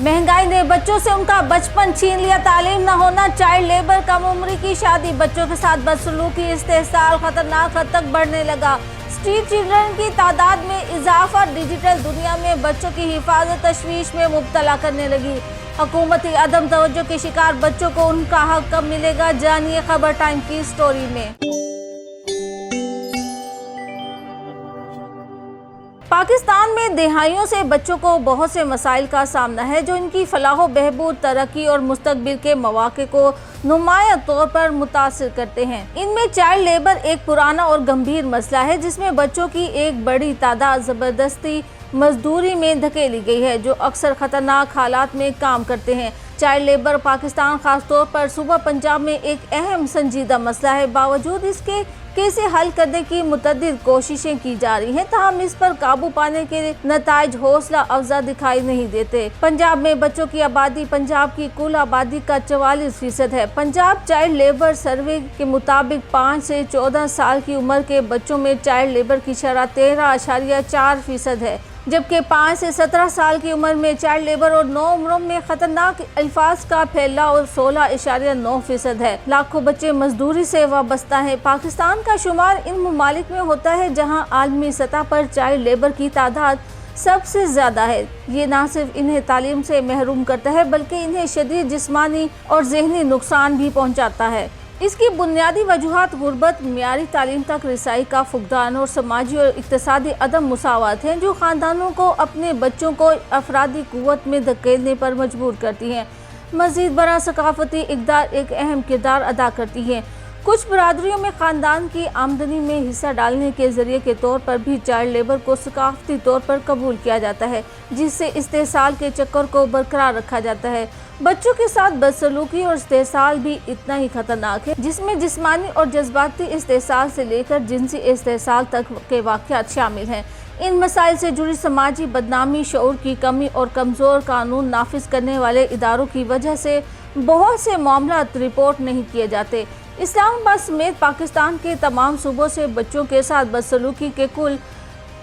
महंगाई ने बच्चों से उनका बचपन छीन लिया, तालीम न होना, चाइल्ड लेबर, कम उम्र की शादी, बच्चों के साथ बदसलूकी, इस्तेहसाल खतरनाक हद तक बढ़ने लगा। स्ट्रीट चिल्ड्रन की तादाद में इजाफा, डिजिटल दुनिया में बच्चों की हिफाजत तशवीश में मुब्तला करने लगी। हुकूमती अदम तवज्जो के शिकार बच्चों को उनका हक कब मिलेगा, जानिए खबर टाइम की स्टोरी में। पाकिस्तान में दहाइयों से बच्चों को बहुत से मसाइल का सामना है जो इनकी फलाह बहबूद, तरक्की और मुस्तकबिल के मौक़े को नुमायां तौर पर मुतासिर करते हैं। इनमें चाइल्ड लेबर एक पुराना और गंभीर मसला है जिसमें बच्चों की एक बड़ी तादाद ज़बरदस्ती मजदूरी में धकेली गई है, जो अक्सर ख़तरनाक हालात में काम करते हैं। चाइल्ड लेबर पाकिस्तान खास तौर पर सूबा पंजाब में एक अहम संजीदा मसला है। बावजूद इसके कि इसे हल करने की मुतअद्दिद कोशिशें की जा रही हैं, ताहम इस पर काबू पाने के नताइज हौसला अफजा दिखाई नहीं देते। पंजाब में बच्चों की आबादी पंजाब की कुल आबादी का 44% है। पंजाब चाइल्ड लेबर सर्वे के मुताबिक 5 से 14 साल की उम्र के बच्चों में चाइल्ड लेबर की शरह 13.4% है, जबकि 5 से 17 साल की उम्र में चाइल्ड लेबर और 9 उम्रों में खतरनाक अल्फाज का फैलाव 16.9% है। लाखों बच्चे मजदूरी से वाबस्ता है। पाकिस्तान का शुमार इन ममालिक में होता है जहां आलमी सतह पर चाइल्ड लेबर की तादाद सबसे ज्यादा है। ये न सिर्फ इन्हें तालीम से महरूम करता है बल्कि इन्हें शदीद जिस्मानी और ज़हनी नुकसान भी पहुँचाता है। इसकी बुनियादी वजूहात गुर्बत, मियारी तालीम तक रसाई का फुकदान और समाजी और इक्तिसादी अदम मुसावात हैं, जो ख़ानदानों को अपने बच्चों को अफरादी कुव्वत में धकेलने पर मजबूर करती हैं। मज़ीद बड़ा सकाफती इक़दार एक अहम किरदार अदा करती है। कुछ बरादरियों में ख़ानदान की आमदनी में हिस्सा डालने के ज़रिए के तौर पर भी चाइल्ड लेबर को सकाफती तौर पर कबूल किया जाता है, जिससे इस्तेहसाल के चक्कर को बरकरार रखा जाता है। बच्चों के साथ बदसलूकी और इस्तेहसाल भी इतना ही खतरनाक है, जिसमें जिस्मानी और जज्बाती इस्तेहसाल से लेकर जिनसी इस्तेहसाल तक के वाक़यात शामिल हैं। इन मसाइल से जुड़ी समाजी बदनामी, शऊर की कमी और कमज़ोर कानून नाफिज करने वाले इदारों की वजह से बहुत से मामला रिपोर्ट नहीं किए जाते। इस्लामाबाद समेत पाकिस्तान के तमाम सूबों से बच्चों के साथ बदसलूकी के कुल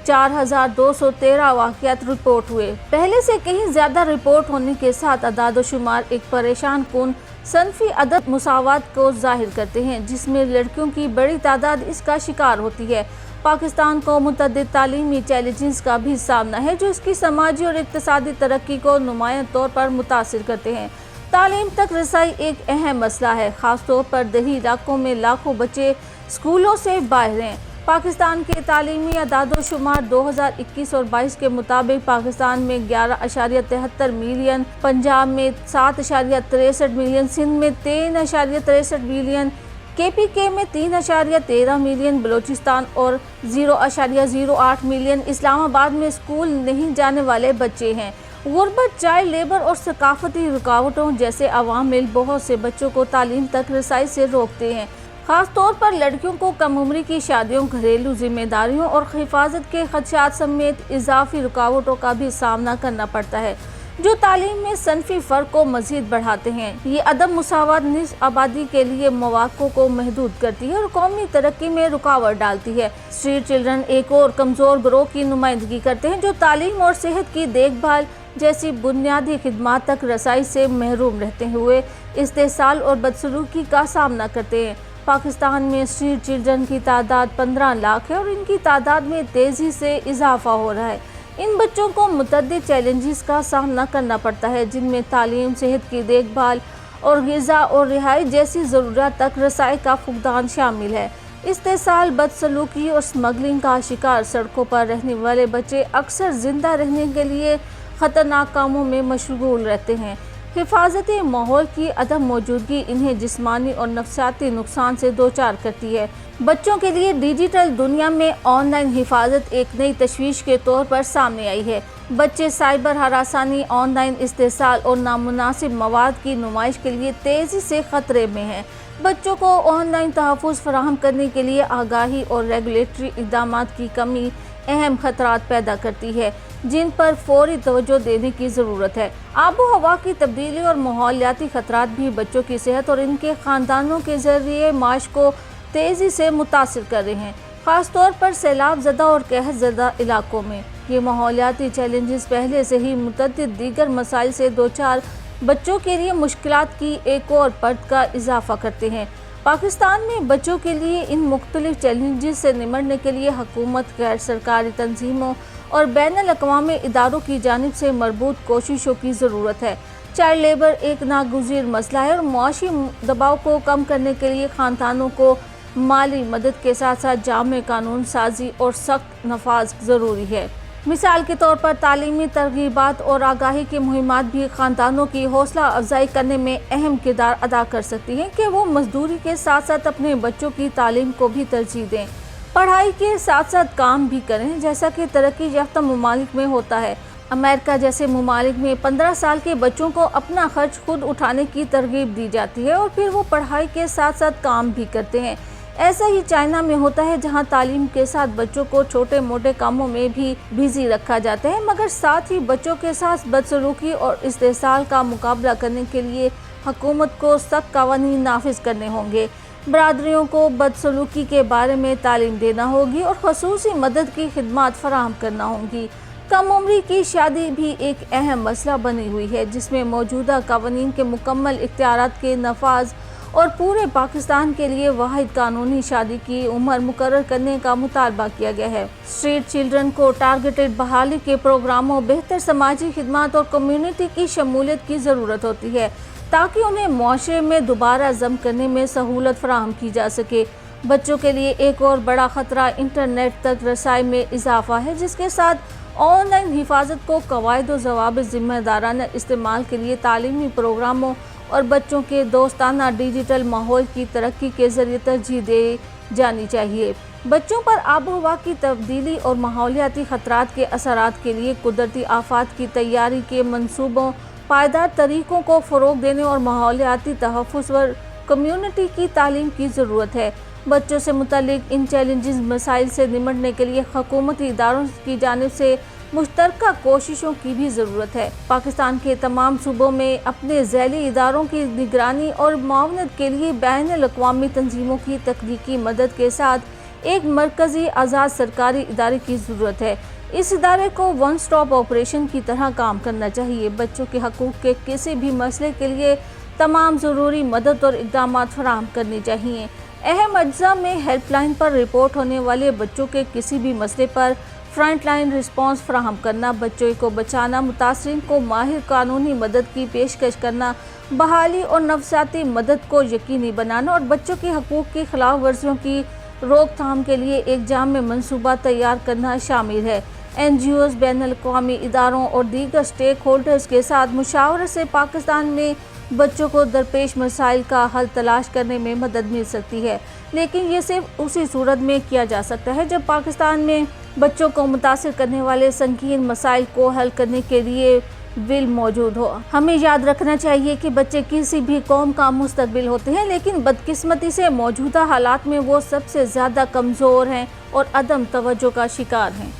4213 वाक़यात रिपोर्ट हुए। पहले से कहीं ज़्यादा रिपोर्ट होने के साथ अदाद-ओ-शुमार एक परेशान कुन सनफी अदद मुसावात को ज़ाहिर करते हैं, जिसमें लड़कियों की बड़ी तादाद इसका शिकार होती है। पाकिस्तान को मुतअद्दिद तालीमी चैलेंजेस का भी सामना है जो इसकी समाजी और इक़्तिसादी तरक्की को नुमायां तौर पर मुतासिर करते हैं। तालीम तक रसाई एक अहम मसला है, ख़ास तौर पर देही इलाकों में लाखों बच्चे स्कूलों से बाहर हैं। पाकिस्तान के तालीमी अदाद-ओ-शुमार 2021 और 22 के मुताबिक पाकिस्तान में 11.73 मिलियन, पंजाब में 7.63 मिलियन, सिंध में 3.63 मिलियन, KPK में 3.13 मिलियन, बलूचिस्तान और 0.08 मिलियन इस्लामाबाद में स्कूल नहीं जाने वाले बच्चे हैं। गुर्बत, चाइल्ड लेबर और सकाफती रुकावटों जैसे अवामिल बहुत से बच्चों को तालीम तक रसाई से रोकते हैं। खास तौर पर लड़कियों को कम उम्री की शादियों, घरेलू जिम्मेदारियों और हिफाजत के खदशात समेत इजाफी रुकावटों का भी सामना करना पड़ता है, जो तालीम में सनफी फ़र्क को मज़ीद बढ़ाते हैं। ये अदम मुसावात निस्फ आबादी के लिए मौक़ों को महदूद करती है और कौमी तरक्की में रुकावट डालती है। स्ट्रीट चिल्ड्रन एक और कमज़ोर गिरोह की नुमाइंदगी करते हैं जो तालीम और सेहत की देखभाल जैसी बुनियादी खिदमात तक रसाई से महरूम रहते हुए इस्तेहसाल और बदसलूकी का सामना करते हैं। पाकिस्तान में स्ट्रीट चिल्ड्रन की तादाद 15 लाख है और इनकी तादाद में तेज़ी से इजाफा हो रहा है। इन बच्चों को मुतअद्दिद चैलेंजेस का सामना करना पड़ता है, जिनमें तालीम, सेहत की देखभाल और ग़िज़ा और रिहाई जैसी ज़रूरत तक रसाई का फुकदान शामिल है। इस्तेहसाल, बदसलूकी और स्मगलिंग का शिकार सड़कों पर रहने वाले बच्चे अक्सर ज़िंदा रहने के लिए ख़तरनाक कामों में मशगूल रहते हैं। हिफाजती माहौल की अदम मौजूदगी इन्हें जिस्मानी और नफ्सियाती नुकसान से दोचार करती है। बच्चों के लिए डिजिटल दुनिया में ऑनलाइन हिफाजत एक नई तशवीश के तौर पर सामने आई है। बच्चे साइबर हरासानी, ऑनलाइन इस्तेहसाल और नामुनासिब मवाद की नुमाइश के लिए तेज़ी से ख़तरे में हैं। बच्चों को ऑनलाइन तहफ़्फ़ुज़ फराहम करने के लिए आगाही और रेगुलेटरी इक़दामात की कमी अहम खतरात पैदा करती है, जिन पर फौरी तवज्जो देने की ज़रूरत है। आबो हवा की तब्दीली और माहौलियाती खतरात भी बच्चों की सेहत और इनके ख़ानदानों के ज़रिए माश को तेज़ी से मुतासिर कर रहे हैं, ख़ास तौर पर सैलाब ज़दा और कहत ज़दा इलाकों में। یہ ماحولیاتی چیلنجز پہلے سے ہی متعدد دیگر مسائل سے دوچار بچوں کے لیے مشکلات کی ایک اور پرت کا اضافہ کرتے ہیں۔ پاکستان میں بچوں کے لیے ان مختلف چیلنجز سے نمٹنے کے لیے حکومت، غیر سرکاری تنظیموں اور بین الاقوامی اداروں کی جانب سے مربوط کوششوں کی ضرورت ہے۔ چائلڈ لیبر ایک ناگزیر مسئلہ ہے اور معاشی دباؤ کو کم کرنے کے لیے خاندانوں کو مالی مدد کے ساتھ ساتھ جامع قانون سازی اور سخت نفاذ ضروری ہے۔ مثال کے طور پر تعلیمی ترغیبات اور آگاہی کی مہمات بھی خاندانوں کی حوصلہ افزائی کرنے میں اہم کردار ادا کر سکتی ہیں کہ وہ مزدوری کے ساتھ ساتھ اپنے بچوں کی تعلیم کو بھی ترجیح دیں، پڑھائی کے ساتھ ساتھ کام بھی کریں، جیسا کہ ترقی یافتہ ممالک میں ہوتا ہے۔ امریکہ جیسے ممالک میں 15 سال کے بچوں کو اپنا خرچ خود اٹھانے کی ترغیب دی جاتی ہے اور پھر وہ پڑھائی کے ساتھ ساتھ کام بھی کرتے ہیں۔ ایسا ہی چائنا میں ہوتا ہے، جہاں تعلیم کے ساتھ بچوں کو چھوٹے موٹے کاموں میں بھی بزی رکھا جاتا ہے، مگر ساتھ ہی بچوں کے ساتھ بدسلوکی اور استحصال کا مقابلہ کرنے کے لیے حکومت کو سخت قوانین نافذ کرنے ہوں گے۔ برادریوں کو بدسلوکی کے بارے میں تعلیم دینا ہوگی اور خصوصی مدد کی خدمات فراہم کرنا ہوں گی۔ کم عمری کی شادی بھی ایک اہم مسئلہ بنی ہوئی ہے، جس میں موجودہ قوانین کے مکمل اختیارات کے نفاذ اور پورے پاکستان کے لیے واحد قانونی شادی کی عمر مقرر کرنے کا مطالبہ کیا گیا ہے۔ اسٹریٹ چلڈرن کو ٹارگیٹڈ بحالی کے پروگراموں، بہتر سماجی خدمات اور کمیونٹی کی شمولیت کی ضرورت ہوتی ہے تاکہ انہیں معاشرے میں دوبارہ ضم کرنے میں سہولت فراہم کی جا سکے۔ بچوں کے لیے ایک اور بڑا خطرہ انٹرنیٹ تک رسائی میں اضافہ ہے، جس کے ساتھ آن لائن حفاظت کو قواعد و ضوابط ذمہ دارانہ استعمال کے لیے تعلیمی پروگراموں اور بچوں کے دوستانہ ڈیجیٹل ماحول کی ترقی کے ذریعے ترجیح دی جانی چاہیے۔ بچوں پر آب و ہوا کی تبدیلی اور ماحولیاتی خطرات کے اثرات کے لیے قدرتی آفات کی تیاری کے منصوبوں، پائیدار طریقوں کو فروغ دینے اور ماحولیاتی تحفظ پر کمیونٹی کی تعلیم کی ضرورت ہے۔ بچوں سے متعلق ان چیلنجز مسائل سے نمٹنے کے لیے حکومتی اداروں کی جانب سے مشترکہ کوششوں کی بھی ضرورت ہے۔ پاکستان کے تمام صوبوں میں اپنے ذیلی اداروں کی نگرانی اور معاونت کے لیے بین الاقوامی تنظیموں کی تکنیکی مدد کے ساتھ ایک مرکزی آزاد سرکاری ادارے کی ضرورت ہے۔ اس ادارے کو ون سٹاپ آپریشن کی طرح کام کرنا چاہیے۔ بچوں کے حقوق کے کسی بھی مسئلے کے لیے تمام ضروری مدد اور اقدامات فراہم کرنے چاہیے۔ اہم اجزاء میں ہیلپ لائن پر رپورٹ ہونے والے بچوں کے کسی بھی مسئلے پر فرنٹ لائن رسپانس فراہم کرنا، بچوں کو بچانا، متاثرین کو ماہر قانونی مدد کی پیشکش کرنا، بحالی اور نفسیاتی مدد کو یقینی بنانا اور بچوں کے حقوق کی خلاف ورزیوں کی روک تھام کے لیے ایک جامع منصوبہ تیار کرنا شامل ہے۔ این جی اوز، بین الاقوامی اداروں اور دیگر اسٹیک ہولڈرز کے ساتھ مشاورت سے پاکستان میں بچوں کو درپیش مسائل کا حل تلاش کرنے میں مدد مل سکتی ہے، لیکن یہ صرف اسی صورت میں کیا جا سکتا ہے جب پاکستان میں بچوں کو متاثر کرنے والے سنگین مسائل کو حل کرنے کے لیے ول موجود ہو۔ ہمیں یاد رکھنا چاہیے کہ بچے کسی بھی قوم کا مستقبل ہوتے ہیں، لیکن بدقسمتی سے موجودہ حالات میں وہ سب سے زیادہ کمزور ہیں اور عدم توجہ کا شکار ہیں۔